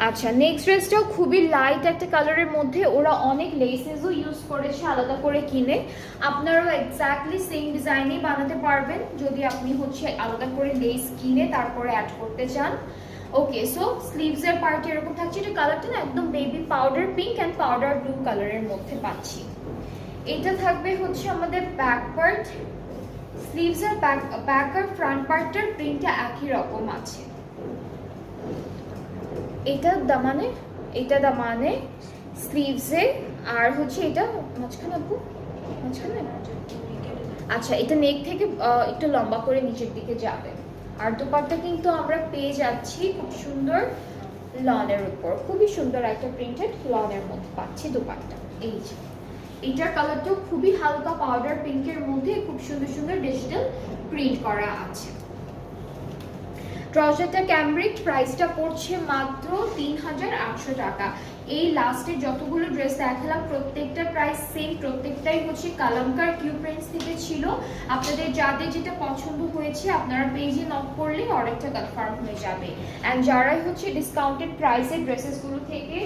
আচ্ছা, নেক্সট ড্রেসটাও খুবই লাইট একটা কালারের মধ্যে, ওরা অনেক লেসেসও ইউজ করেছে আলাদা করে কিনে। আপনারাও এক্স্যাক্টলি সেম ডিজাইনেই বানাতে পারবেন যদি আপনি হচ্ছে আলাদা করে লেস কিনে তারপরে অ্যাড করতে চান। ওকে, সো স্লিভসের পার্ট এরকম থাকছে। এটা কালারটা না একদম baby powder pink and powder blue কালারের মধ্যে পাচ্ছি। এটা থাকবে হচ্ছে আমাদের ব্যাক পার্ট। স্লিভসের ব্যাক আর ফ্রন্ট পার্টটার প্রিন্টটা একই রকম আছে। এটা দামানে স্লিভসে, আর হচ্ছে এটা মাঝখানে আপু, মাঝখানে। আচ্ছা, এটা নেক থেকে একটু লম্বা করে নিচের দিকে যাবে। আর দুপাট্টা কিন্তু আমরা পেয়ে যাচ্ছি খুব সুন্দর লনের উপর, খুবই সুন্দর একটা প্রিন্টেড লনের মধ্যে পাচ্ছি দুপাট্টা। এই যে এটার কালারটাও খুবই হালকা পাউডার পিঙ্কের মধ্যে খুব সুন্দর সুন্দর ডিজিটাল প্রিন্ট করা আছে। ট্রাউজারটা ক্যামব্রিক, প্রাইসটা পড়ছে মাত্র ৩৮০০ টাকা। এই লাস্টে যতগুলো ড্রেস দেখালাম প্রত্যেকটা প্রাইস সেম, প্রত্যেকটাই হচ্ছে কালামকার কিউ প্রিন্টস থেকে ছিল। আপনাদের যাদের যেটা পছন্দ হয়েছে আপনারা পেজে নক করলে অর্ডারটা কনফার্ম হয়ে যাবে। অ্যান্ড যারাই হচ্ছে ডিসকাউন্টেড প্রাইসের ড্রেসেসগুলো থেকে